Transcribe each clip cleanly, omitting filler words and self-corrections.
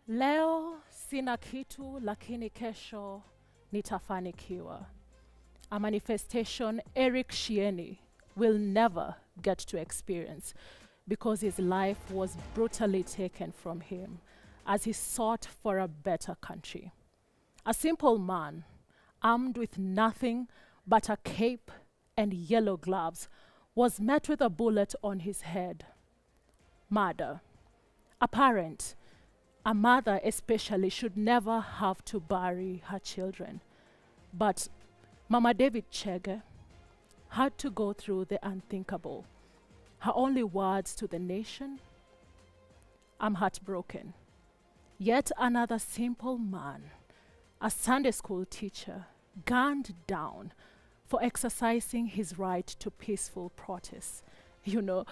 Leo sina kitu lakini kesho nitafanikiwa. A manifestation Eric Shieni will never get to experience because his life was brutally taken from him as he sought for a better country. A simple man, armed with nothing but a cape and yellow gloves, was met with a bullet on his head. Murder. Apparent. A mother especially should never have to bury her children. But Mama David Chege had to go through the unthinkable. Her only words to the nation, I'm heartbroken. Yet another simple man, a Sunday school teacher, gunned down for exercising his right to peaceful protest. You know,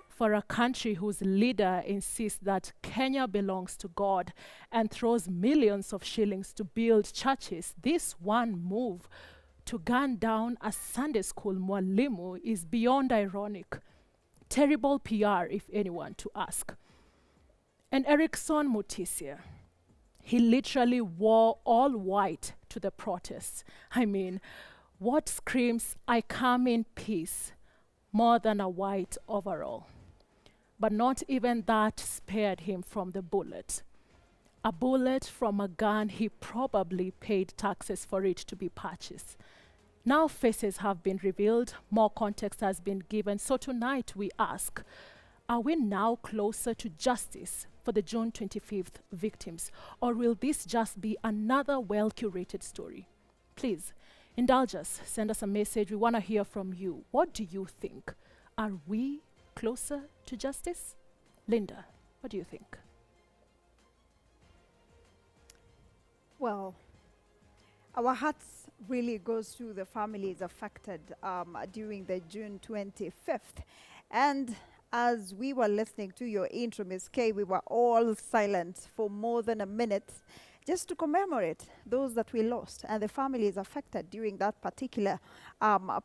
for a country whose leader insists that Kenya belongs to God and throws millions of shillings to build churches, this one move to gun down a Sunday school mwalimu is beyond ironic. Terrible PR, if anyone to ask. And Erickson Mutisia, he literally wore all white to the protests. I mean, what screams, I come in peace, more than a white overall? But not even that spared him from the bullet. A bullet from a gun he probably paid taxes for it to be purchased. Now faces have been revealed, more context has been given. So tonight we ask, are we now closer to justice for the June 25th victims? Or will this just be another well-curated story? Please, indulge us, send us a message. We want to hear from you. What do you think? Are we closer to justice? Linda, what do you think? Well, our hearts really goes to the families affected during the June 25th. And as we were listening to your intro, Ms. K, we were all silent for more than a minute just to commemorate those that we lost and the families affected during that particular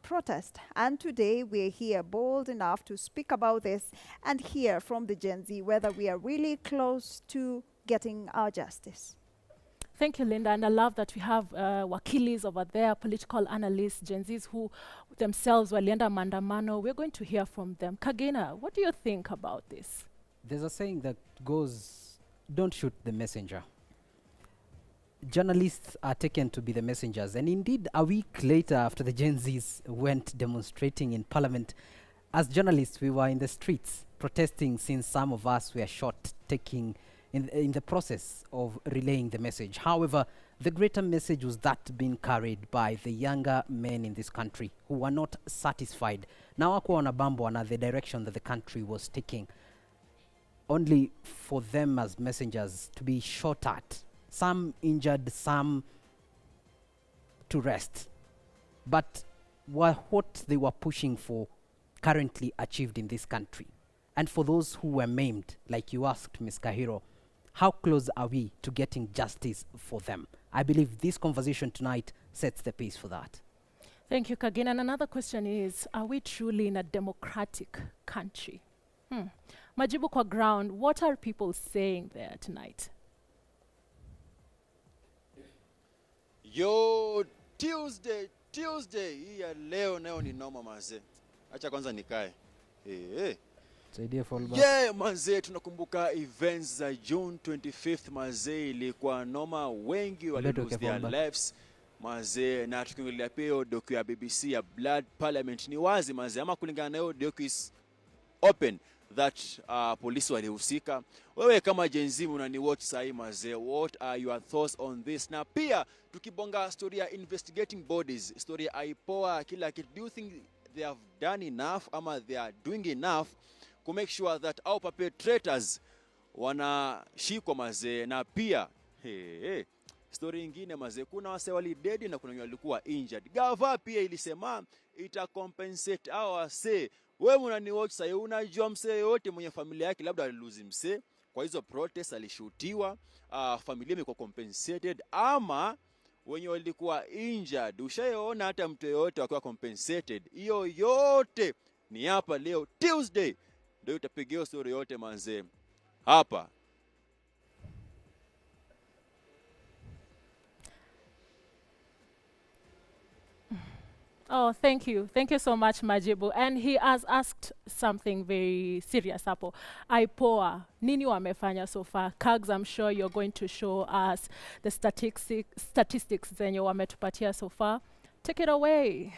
protest. And today we're here bold enough to speak about this and hear from the Gen Z whether we are really close to getting our justice. Thank you, Linda. And I love that we have wakilis over there, political analysts, Gen Zs who themselves were lienda maandamano. We're going to hear from them. Kagina, what do you think about this? There's a saying that goes, don't shoot the messenger. Journalists are taken to be the messengers. And indeed, a week later, after the Gen Zs went demonstrating in Parliament, as journalists, we were in the streets protesting since some of us were shot, taking in the process of relaying the message. However, the greater message was that being carried by the younger men in this country who were not satisfied. Now wako wanabambwa na the direction that the country was taking, only for them as messengers to be shot at, some injured, some to rest. But what they were pushing for currently achieved in this country. And for those who were maimed, like you asked, Ms. Kahiro, how close are we to getting justice for them? I believe this conversation tonight sets the pace for that. Thank you, Kagina. And another question is, are we truly in a democratic country? Majibu kwa ground, what are people saying there tonight? Yo, Tuesday, hii ya leo nayo ni noma manze. Acha kwanza nikae. Yeah, manze, tunakumbuka events za June 25th manze, ilikuwa noma, wengi wali lose their lives manze, na tukiongelea pia docu ya BBC ya Blood Parliament ni wazi manze, ama kulingana na hiyo docu is open that polisi walihusika. Wewe kama Gen Z unani watch sahi manze, what are your thoughts on this? Na pia tukibonga story ya investigating bodies, story ya IPOA, kila kitu, do you think they have done enough ama they are doing enough to make sure that our perpetrators wanashikwa mazee? Na pia story ingine mazee, kuna wase wali dead na kuna walikuwa injured. Gava pia ilisema ita compensate hao wase. Wewe unani watch sasa, unajua msee yote mwenye familia yake labda aliluzi msee kwa hizo protest, alishutiwa, familia imekuwa compensated, ama wenye walikuwa injured ushaona hata mtu yote akiwa compensated? Hiyo yote ni hapa leo Tuesday ndio utapigia story yote manze hapa. Oh, thank you. Thank you so much, Majibu. And he has asked something very serious hapo. IPOA, nini wamefanya so far? Kags, I'm sure you're going to show us the statistics zenye wametupatia so far. Take it away.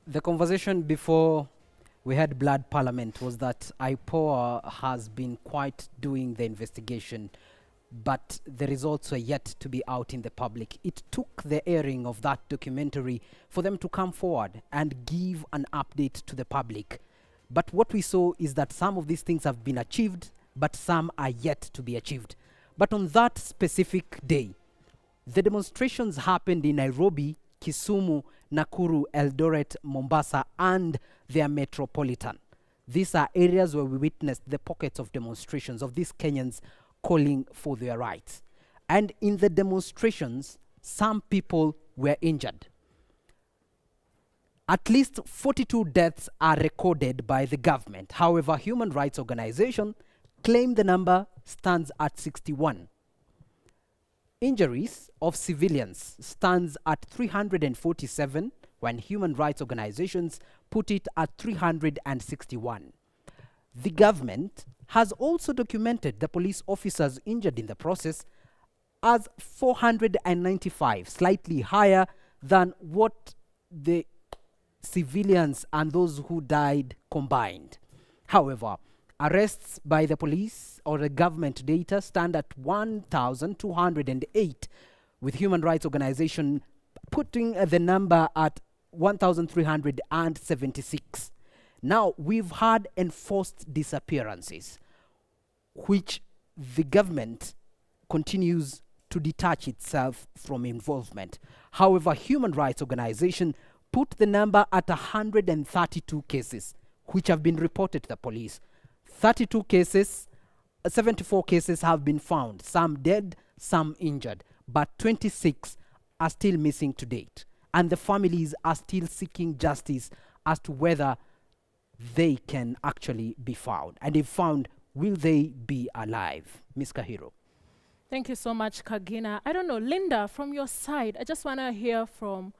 The conversation before we had Blood Parliament was that IPOA has been quite doing the investigation, but the results are yet to be out in the public. It took the airing of that documentary for them to come forward and give an update to the public. But what we saw is that some of these things have been achieved, but some are yet to be achieved. But on that specific day, the demonstrations happened in Nairobi, Kisumu, Nakuru, Eldoret, Mombasa, and their metropolitan. These are areas where we witnessed the pockets of demonstrations of these Kenyans calling for their rights. And in the demonstrations, some people were injured. At least 42 deaths are recorded by the government. However, human rights organizations claim the number stands at 61. Injuries of civilians stands at 347, when human rights organizations put it at 361. The government has also documented the police officers injured in the process as 495, slightly higher than what the civilians and those who died combined. However, arrests by the police or the government data stand at 1,208, with human rights organization putting the number at 1,376. Now, we've had enforced disappearances, which the government continues to detach itself from involvement. However, human rights organization put the number at 132 cases, which have been reported to the police. 32 cases, 74 cases have been found, some dead, some injured, but 26 are still missing to date. And the families are still seeking justice as to whether they can actually be found. And if found, will they be alive? Ms. Kahiro. Thank you so much, Kagina. I don't know, Linda, from your side, I just want to hear from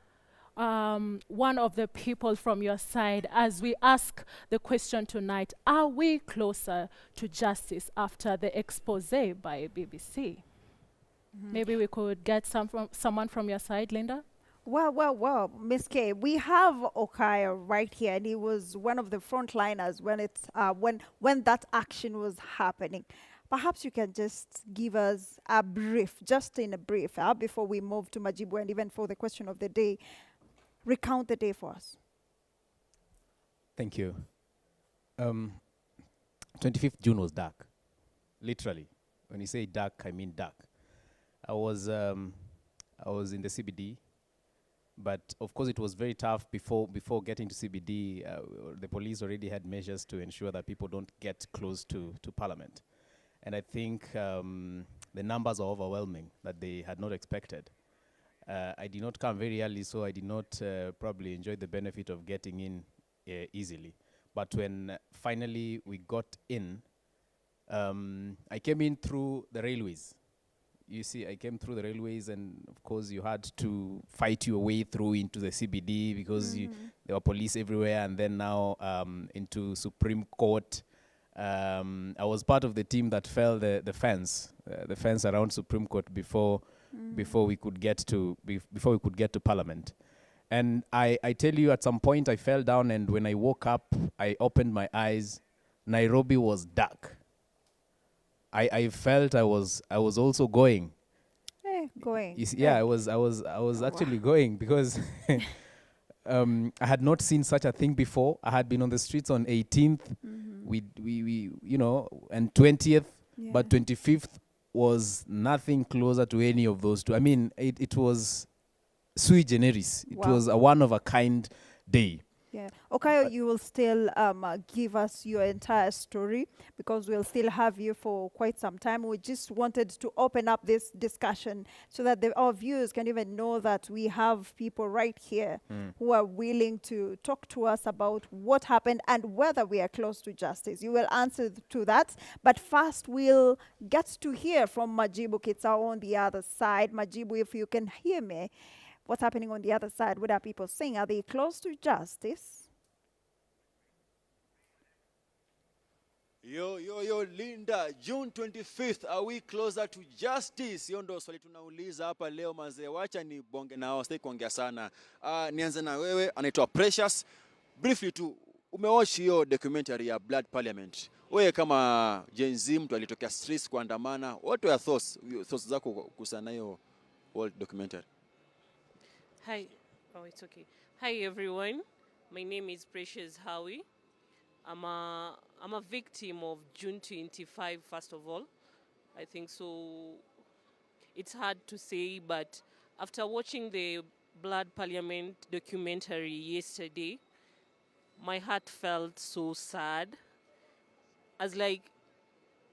one of the people from your side as we ask the question tonight: are we closer to justice after the expose by BBC? Maybe we could get someone from your side, Linda? Well, Miss K, we have Okaya right here, and he was one of the frontliners when that action was happening. Perhaps you can just give us a brief, just in a brief, before we move to Majibu and even for the question of the day. Recount the day for us. Thank you. 25th June was dark, literally. When you say dark, I mean dark. I was in the CBD, but of course it was very tough before getting to CBD. The police already had measures to ensure that people don't get close to Parliament. And I think the numbers are overwhelming that they had not expected. I did not come very early, so I did not probably enjoy the benefit of getting in easily. But when finally we got in, I came in through the railways. You see, I came through the railways, and of course you had to fight your way through into the CBD because there were police everywhere, and then now into Supreme Court. I was part of the team that fell the fence around Supreme Court before we could get to Parliament. And I tell you, at some point I fell down, and when I woke up, I opened my eyes. Nairobi was dark. I felt I was also going. Going. You see, yeah, I was actually going because I had not seen such a thing before. I had been on the streets on 18th, we and 20th, but 25th was nothing closer to any of those two. I mean, it was sui generis. It was a one-of-a-kind day. Yeah. Okay, you will still give us your entire story because we'll still have you for quite some time. We just wanted to open up this discussion so that our viewers can even know that we have people right here who are willing to talk to us about what happened and whether we are close to justice. You will answer to that. But first, we'll get to hear from Majibu Kitao on the other side. Majibu, if you can hear me, what's happening on the other side? What are people saying? Are they close to justice? Yo, Linda, June 25th, are we closer to justice? Hiyo ndo swali tunauliza hapa leo mazee. Wacha ni bonge nao, sitaki kuongea sana. Nianze na wewe, anaitwa Precious. Briefly tu, umewatch hiyo documentary ya Blood Parliament. Wewe kama Gen Z, mtu alitokea streets kuandamana, what were your thoughts zako kuhusiana hiyo whole documentary? Hi. Oh, it's okay. Hi, everyone. My name is Precious Howie. I'm a victim of June 25, first of all. I think so. It's hard to say, but after watching the Blood Parliament documentary yesterday, my heart felt so sad. As like,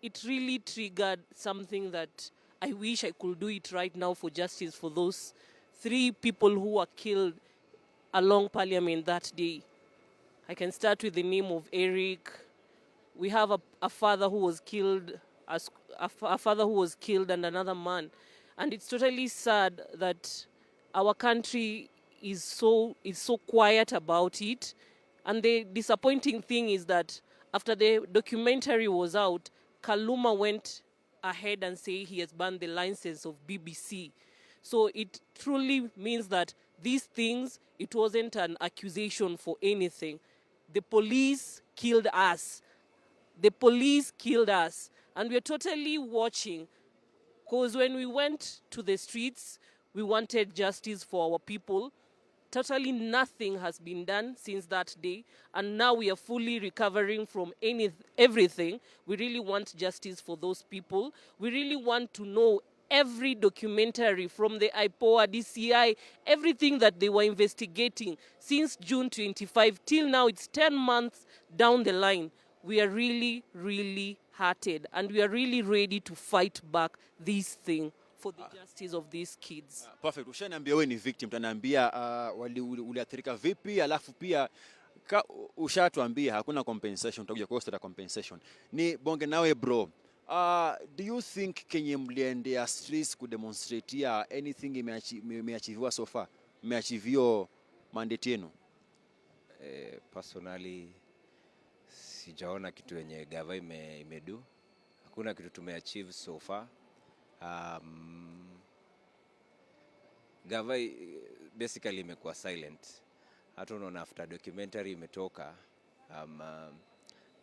it really triggered something that I wish I could do it right now for justice for those 3 people who were killed along Parliament that day. I can start with the name of Eric. We have a father who was killed, a father who was killed, and another man. And it's totally sad that our country is so quiet about it. And the disappointing thing is that after the documentary was out, Kaluma went ahead and said he has banned the license of BBC. So it truly means that these things, it wasn't an accusation for anything. The police killed us. The police killed us. And we're totally watching. Because when we went to the streets, we wanted justice for our people. Totally nothing has been done since that day. And now we are fully recovering from everything. We really want justice for those people. We really want to know every documentary from the IPOA, DCI, everything that they were investigating since June 25 till now. It's 10 months down the line. We are really, really hearted, and we are really ready to fight back this thing for the justice of these kids. Perfect. Ushaniambia wewe ni victim, utaniambia uliathirika vipi, alafu pia ushatuambia hakuna compensation, utakuja kuosta compensation. Ni bonge nawe bro. Do you think Kenya mliendea streets kudemonstratea anything imeachiviwa so far? Imeachivio mandate yenu? Personally, sijaona kitu yenye gava imedu. Hakuna kitu tumeachieve so far. Gava basically imekuwa silent. Hata unaona after documentary imetoka,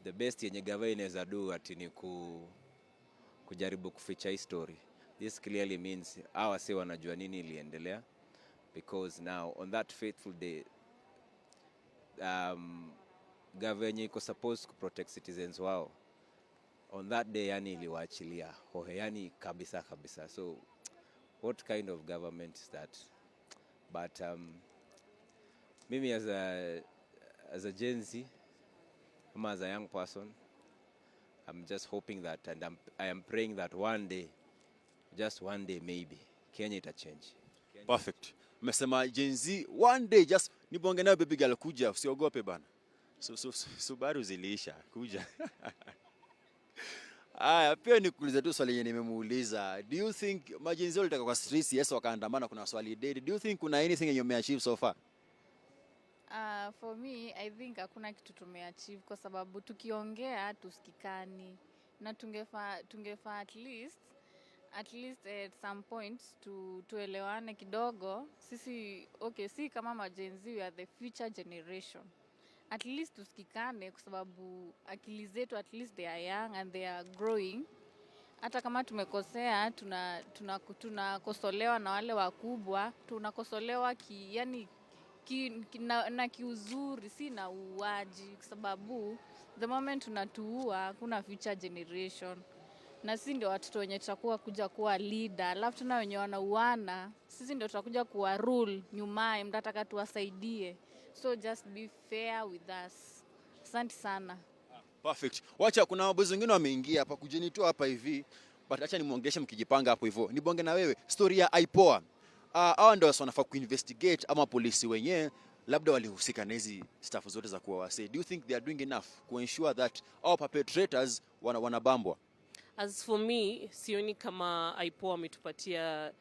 the best yenye gava inaweza do ati ni kujaribu kuficha history. This clearly means hawa si wanajua nini iliendelea, because now on that fateful day, government iko supposed to protect citizens wao. On that day yani iliwaachilia hohe, yani kabisa. So what kind of government is that? But mimi as a Gen Z, as a young person, I'm just hoping that, and I am praying that one day, just one day maybe, Kenya ita change. Perfect. Umesema Gen Z, one day, just nibonge nawe baby girl, kuja, usiogope bana. Subaru ziliisha, kuja. Pia nikuuliza tu swali yenye nimemuuliza. Do you think Gen Z walitaka kwa streets, yes wakaandamana, kuna swali dead. Do you think kuna anything you may achieve so far? For me, I think hakuna kitu tumeachieve kwa sababu tukiongea tusikikani, na tungefa at least at some point tuelewane kidogo. Sisi si kama majenzi, we are the future generation. At least tusikikane kwa sababu akili zetu at least they are young and they are growing. Hata kama tumekosea, tunakosolewa na wale wakubwa, tunakosolewa na kiuzuri, si na uwaji, kwa sababu the moment tunatuua kuna future generation, na sisi ndio watoto wenye tutakuwa kuja kuwa leader. Alafu tuna wenye wanauana, sisi ndio tutakuja kuwa rule nyumaye, mtataka tuwasaidie. So just be fair with us. Asante sana. Perfect. Wacha kuna wabozi wengine wameingia hapa kujenitoa hapa hivi, but acha nimuongeshe mkijipanga hapo hivyo. Nibonge na wewe story ya IPOA. Hao ndio wanafaa kuinvestigate, ama polisi wenyewe labda walihusika na hizi staff zote za kuwa wase. Do you think they are doing enough to ensure that all perpetrators wanabambwa? As for me, sioni kama IPOA ametupatia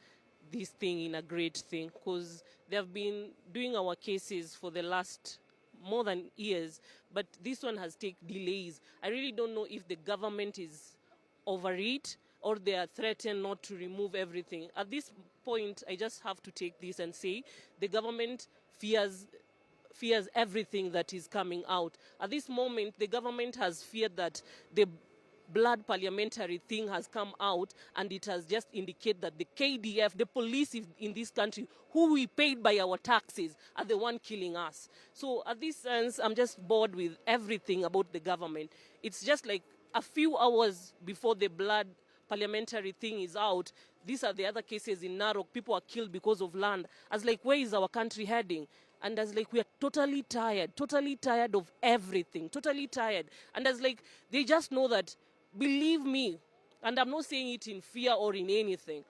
this thing in a great thing, because they have been doing our cases for the last more than years, but this one has taken delays. I really don't know if the government is over it or they are threatened not to remove everything. At this point, I just have to take this and say the government fears everything that is coming out. At this moment, the government has feared that the blood parliamentary thing has come out, and it has just indicated that the KDF, the police in this country, who we paid by our taxes, are the one killing us. So at this sense, I'm just bored with everything about the government. It's just like a few hours before the blood parliamentary thing is out, these are the other cases in Narok. People are killed because of land. As like, where is our country heading? And as like, we are totally tired of everything, totally tired. And as like, they just know that, believe me, and I'm not saying it in fear or in anything,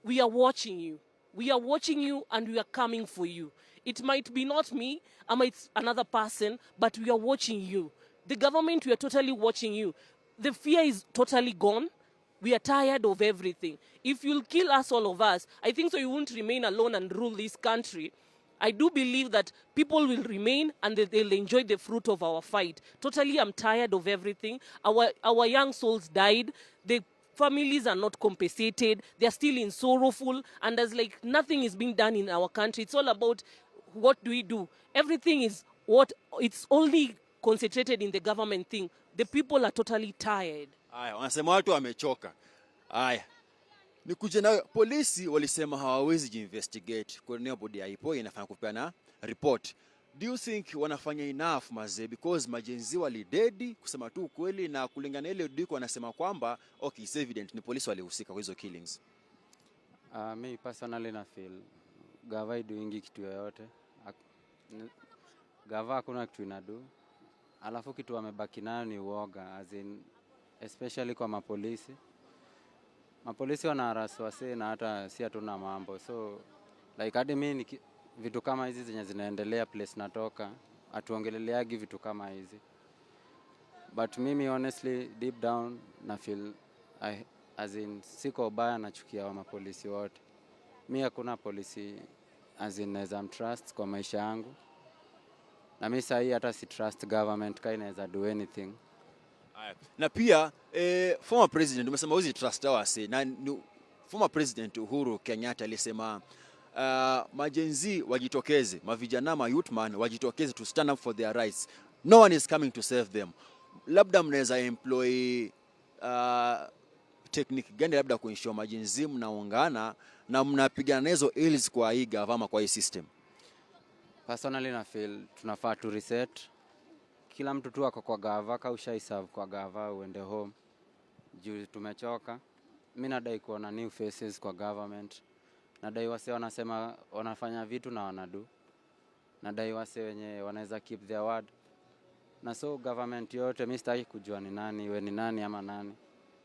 we are watching you. We are watching you, and we are coming for you. It might be not me, or might another person, but we are watching you. The government, we are totally watching you. The fear is totally gone. We are tired of everything. If you'll kill us, all of us, I think so you won't remain alone and rule this country. I do believe that people will remain and they'll enjoy the fruit of our fight. Totally, I'm tired of everything. Our young souls died. The families are not compensated. They're still in sorrowful. And there's like nothing is being done in our country. It's all about what do we do. Everything is it's only concentrated in the government thing. The people are totally tired. Aya, wanasema watu wamechoka. Aya. Nikuje na polisi walisema hawawezi jinvestigate kwa nini bodi ya IPO inafanya kupeana report. Do you think wanafanya enough mazee, because majenzi walidedi kusema tu kweli, na kulingana ile diko wanasema kwamba okay, it's evident ni polisi walihusika kwa hizo killings? Me personally na feel gava doing kitu yoyote. Gava hakuna kitu inadu. Alafu kitu wamebaki nayo ni uoga, as in especially kwa mapolisi. Mapolisi wanaharasu wase na hata si hatuna mambo. So like hadi mimi vitu kama hizi zenye zinaendelea place natoka, atuongeleleagi vitu kama hizi. But mimi honestly deep down na feel as in siko baya, nachukia wa mapolisi wote. Mimi hakuna polisi as in naweza trust kwa maisha yangu. Na mimi sahi hata si trust government kai inaweza do anything. Na pia former president umesema uzi trust wase, na former president Uhuru Kenyatta alisema majenzi wajitokeze, mavijana ma youthman wajitokeze to stand up for their rights. No one is coming to save them. Labda mnaweza employ technique gani labda kuensure majenzi mnaungana na mnapigana hizo ills kwa hii government, kwa hii system? Personally na feel tunafaa to reset. Kila mtu tu ako kwa gava, ka ushaiserve kwa gava uende home. Juu tumechoka. Mimi nadai kuona new faces kwa government. Nadai wase wanasema wanafanya vitu na wanadu. Nadai wase wenye wanaweza keep their word. Na so government yote mimi sitaki kujua ni nani, we ni nani ama nani.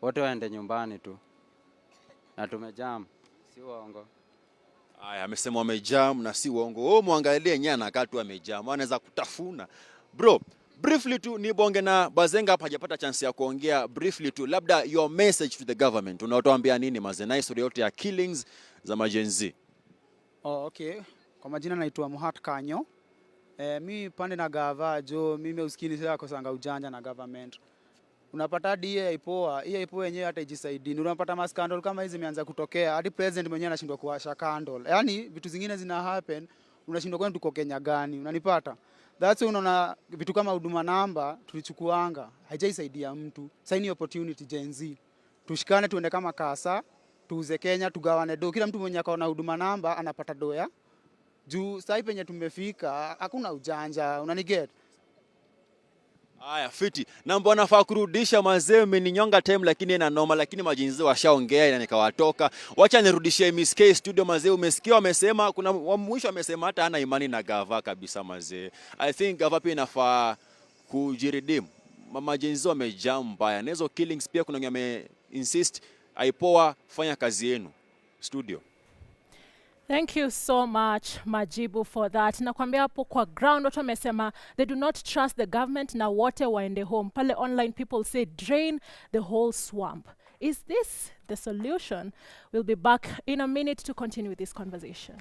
Wote waende nyumbani tu. Na tumejam, si uongo. Aya, amesema wamejam na si uongo. Muangalie nyana katu wamejam, wanaweza kutafuna. Bro, briefly tu ni bonge na Bazenga hapa hajapata chance ya kuongea. Briefly tu, labda your message to the government, unaotuambia nini mazee na history yote ya killings za majenzi? Okay. Kwa majina naitwa Muhat Kanyo. Mimi pande na gava jo, mimi usikini sasa kusanga ujanja na government. Unapata hadi hii IPO yenyewe hata ijisaidini. Unapata maskandal kama hizi zimeanza kutokea, hadi president mwenyewe anashindwa kuwasha candle. Yaani vitu zingine zina happen, unashindwa kwani tuko Kenya gani? Unanipata? That's why unaona vitu kama huduma namba tulichukuanga haijaisaidia mtu. Sasa ni opportunity Gen Z. Tushikane tuende kama kasa, tuuze Kenya, tugawane do. Kila mtu mwenye akaona huduma namba anapata doya. Juu sasa penye tumefika hakuna ujanja, unaniget? Aya, fiti. Na mbona nafaa kurudisha mazee, mmeninyonga time lakini ina noma, lakini majinzi washaongea na nikawatoka. Wacha nirudishie Miss K studio mazee. Umesikia wamesema, kuna mwisho wamesema hata hana imani na gava kabisa mazee. I think gava pia inafaa kujiredeem. Majinzi wamejam mbaya. Na hizo killings pia kuna wame insist aipoa fanya kazi yenu studio. Thank you so much, Majibu, for that. Nakwambia hapo kwa ground watu wamesema they do not trust the government na wote waende home. Pale online people say drain the whole swamp. Is this the solution? We'll be back in a minute to continue this conversation.